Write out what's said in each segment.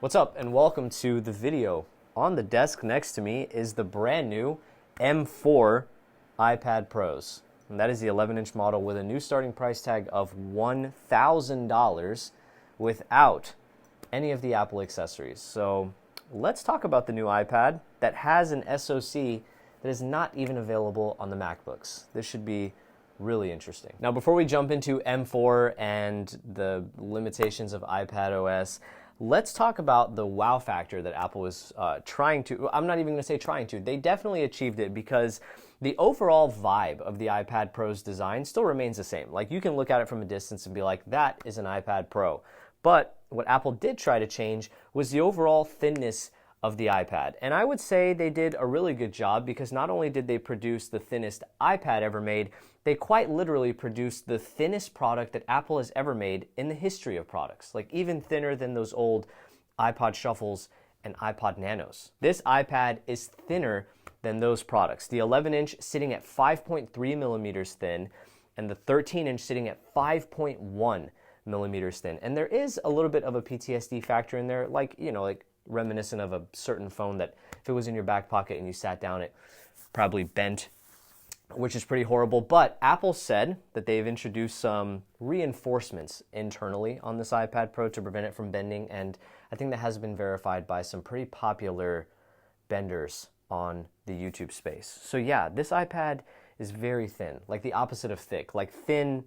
What's up and welcome to the video. On the desk next to me is the brand new M4 iPad Pros. And that is the 11-inch model with a new starting price tag of $1,000 without any of the Apple accessories. So let's talk about the new iPad that has an SoC that is not even available on the MacBooks. This should be really interesting. Now, before we jump into M4 and the limitations of iPadOS, let's talk about the wow factor that Apple is trying to, I'm not even going to say trying to, they definitely achieved it because the overall vibe of the iPad Pro's design still remains the same. Like, you can look at it from a distance and be like, that is an iPad Pro. But what Apple did try to change was the overall thinness of the iPad. And I would say they did a really good job because not only did they produce the thinnest iPad ever made, they quite literally produced the thinnest product that Apple has ever made in the history of products. Like, even thinner than those old iPod Shuffles and iPod Nanos. This iPad is thinner than those products. The 11-inch sitting at 5.3 millimeters thin, and the 13-inch sitting at 5.1 millimeters thin. And there is a little bit of a PTSD factor in there, like, you know, like reminiscent of a certain phone that if it was in your back pocket and you sat down, it probably bent, which is pretty horrible. But Apple said that they've introduced some reinforcements internally on this iPad Pro to prevent it from bending, and I think that has been verified by some pretty popular benders on the YouTube space. So yeah, this iPad is very thin, like the opposite of thick, like thin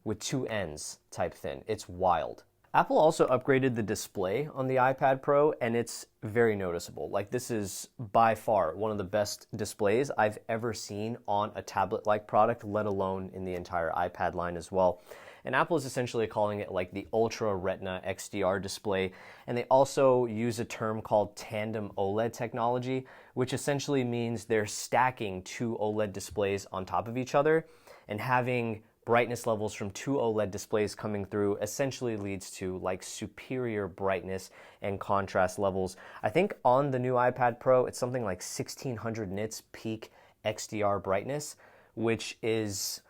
with two ends type thin. It's wild. Apple also upgraded the display on the iPad Pro, and it's very noticeable. Like, this is by far one of the best displays I've ever seen on a tablet-like product, let alone in the entire iPad line as well. And Apple is essentially calling it like the Ultra Retina XDR display, and they also use a term called Tandem OLED technology, which essentially means they're stacking two OLED displays on top of each other, and having brightness levels from two OLED displays coming through essentially leads to like superior brightness and contrast levels. I think on the new iPad Pro, it's something like 1600 nits peak XDR brightness, which is,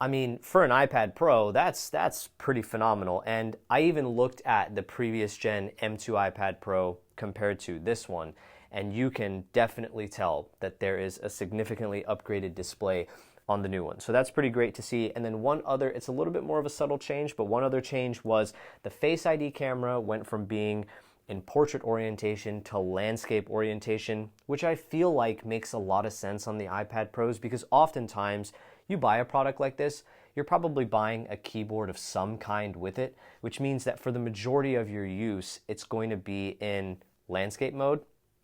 I mean, for an iPad Pro, that's pretty phenomenal. And I even looked at the previous gen M2 iPad Pro compared to this one, and you can definitely tell that there is a significantly upgraded display on the new one. So that's pretty great to see. And then one other, it's a little bit more of a subtle change, but one other change was the Face ID camera went from being in portrait orientation to landscape orientation, which I feel like makes a lot of sense on the iPad Pros, because oftentimes you buy a product like this, you're probably buying a keyboard of some kind with it, which means that for the majority of your use, it's going to be in landscape mode,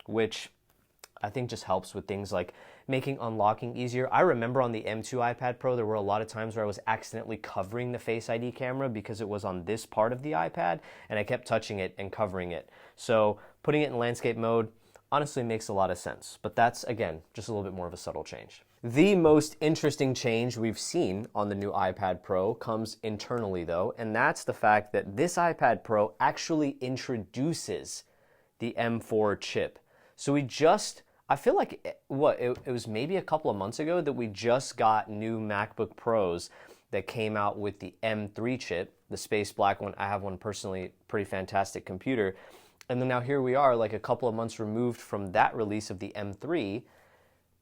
which I think just helps with things like making unlocking easier. I remember on the M2 iPad Pro, there were a lot of times where I was accidentally covering the Face ID camera because it was on this part of the iPad, and I kept touching it and covering it. So putting it in landscape mode honestly makes a lot of sense. But that's, again, just a little bit more of a subtle change. The most interesting change we've seen on the new iPad Pro comes internally, though, and that's the fact that this iPad Pro actually introduces the M4 chip. So I feel like, it was maybe a couple of months ago that we just got new MacBook Pros that came out with the M3 chip, the space black one. I have one personally, pretty fantastic computer. And then now here we are, like a couple of months removed from that release of the M3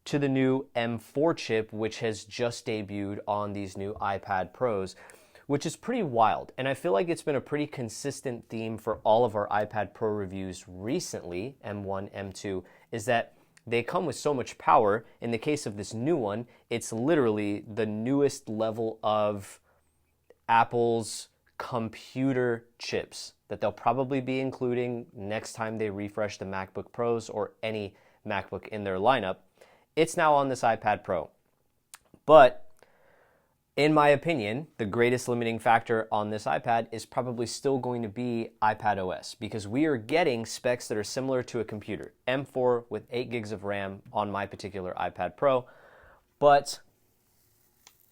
to the new M4 chip, which has just debuted on these new iPad Pros, which is pretty wild. And I feel like it's been a pretty consistent theme for all of our iPad Pro reviews recently, M1, M2, is that they come with so much power. In the case of this new one, it's literally the newest level of Apple's computer chips that they'll probably be including next time they refresh the MacBook Pros or any MacBook in their lineup. It's now on this iPad Pro. But in my opinion, the greatest limiting factor on this iPad is probably still going to be iPadOS, because we are getting specs that are similar to a computer. M4 with 8 gigs of RAM on my particular iPad Pro, but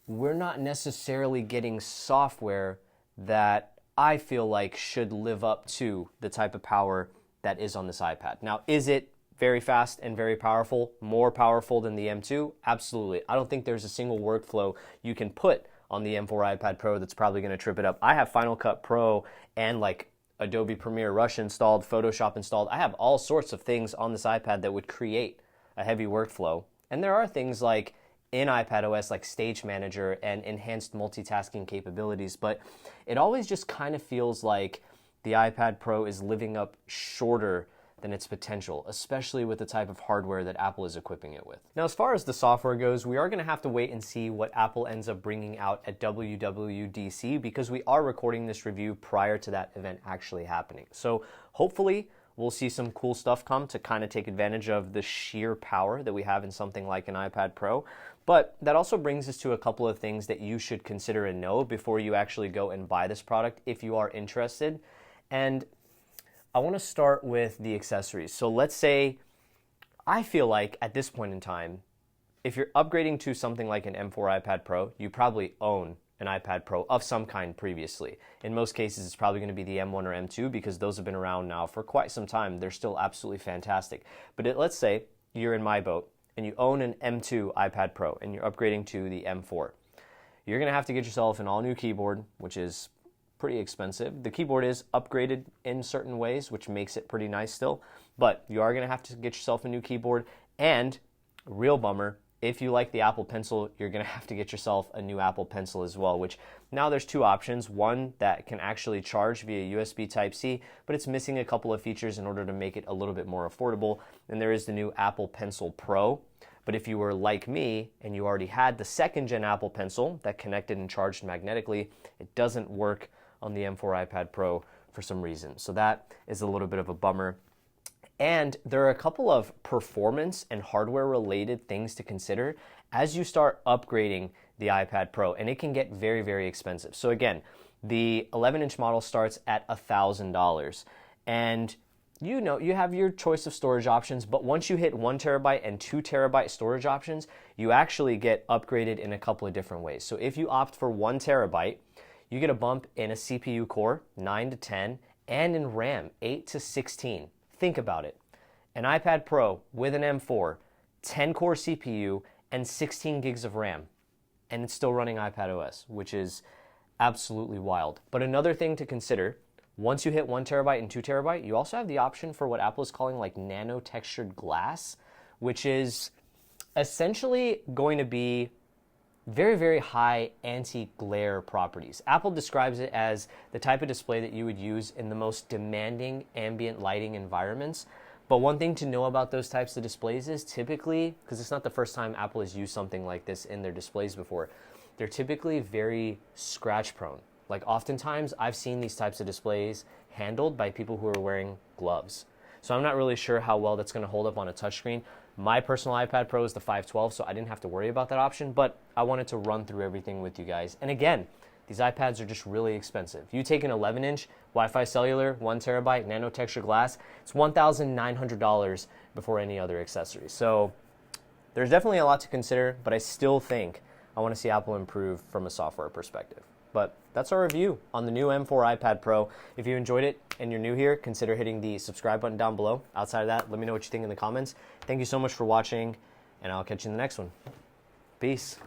we're not necessarily getting software that I feel like should live up to the type of power that is on this iPad. Now, is it very fast and very powerful, more powerful than the M2? Absolutely. I don't think there's a single workflow you can put on the M4 iPad Pro that's probably going to trip it up. I have Final Cut Pro and like Adobe Premiere Rush installed, Photoshop installed. I have all sorts of things on this iPad that would create a heavy workflow. And there are things like in iPadOS like Stage Manager and enhanced multitasking capabilities, but it always just kind of feels like the iPad Pro is living up shorter than its potential, especially with the type of hardware that Apple is equipping it with. Now, as far as the software goes, we are going to have to wait and see what Apple ends up bringing out at WWDC because we are recording this review prior to that event actually happening. So hopefully we'll see some cool stuff come to kind of take advantage of the sheer power that we have in something like an iPad Pro. But that also brings us to a couple of things that you should consider and know before you actually go and buy this product if you are interested. And I want to start with the accessories. So let's say, I feel like at this point in time, if you're upgrading to something like an M4 iPad Pro, you probably own an iPad Pro of some kind previously. In most cases, it's probably going to be the M1 or M2 because those have been around now for quite some time. They're still absolutely fantastic. But let's say you're in my boat and you own an M2 iPad Pro and you're upgrading to the M4. You're going to have to get yourself an all-new keyboard, which is pretty expensive. The keyboard is upgraded in certain ways, which makes it pretty nice still, but you are going to have to get yourself a new keyboard, and real bummer, if you like the Apple Pencil, you're going to have to get yourself a new Apple Pencil as well, which now there's two options. One that can actually charge via USB Type-C, but it's missing a couple of features in order to make it a little bit more affordable, and there is the new Apple Pencil Pro. But if you were like me and you already had the second gen Apple Pencil that connected and charged magnetically, it doesn't work on the M4 iPad Pro for some reason. So that is a little bit of a bummer. And there are a couple of performance and hardware related things to consider as you start upgrading the iPad Pro, and it can get very, very expensive. So again, the 11-inch model starts at $1,000, and you have your choice of storage options, but once you hit 1 terabyte and 2 terabyte storage options, you actually get upgraded in a couple of different ways. So if you opt for 1 terabyte, you get a bump in a CPU core, 9 to 10, and in RAM, 8 to 16. Think about it. An iPad Pro with an M4, 10-core CPU, and 16 gigs of RAM, and it's still running iPadOS, which is absolutely wild. But another thing to consider, once you hit 1 terabyte and 2 terabyte, you also have the option for what Apple is calling like nano-textured glass, which is essentially going to be very, very high anti-glare properties. Apple describes it as the type of display that you would use in the most demanding ambient lighting environments. But one thing to know about those types of displays is typically, because it's not the first time Apple has used something like this in their displays before, they're typically very scratch prone. Like oftentimes I've seen these types of displays handled by people who are wearing gloves. So I'm not really sure how well that's going to hold up on a touchscreen. My personal iPad Pro is the 512, so I didn't have to worry about that option, but I wanted to run through everything with you guys. And again, these iPads are just really expensive. You take an 11-inch Wi-Fi cellular, 1 terabyte, nano texture glass, it's $1,900 before any other accessories. So there's definitely a lot to consider, but I still think I want to see Apple improve from a software perspective. But that's our review on the new M4 iPad Pro. If you enjoyed it and you're new here, consider hitting the subscribe button down below. Outside of that, let me know what you think in the comments. Thank you so much for watching, and I'll catch you in the next one. Peace.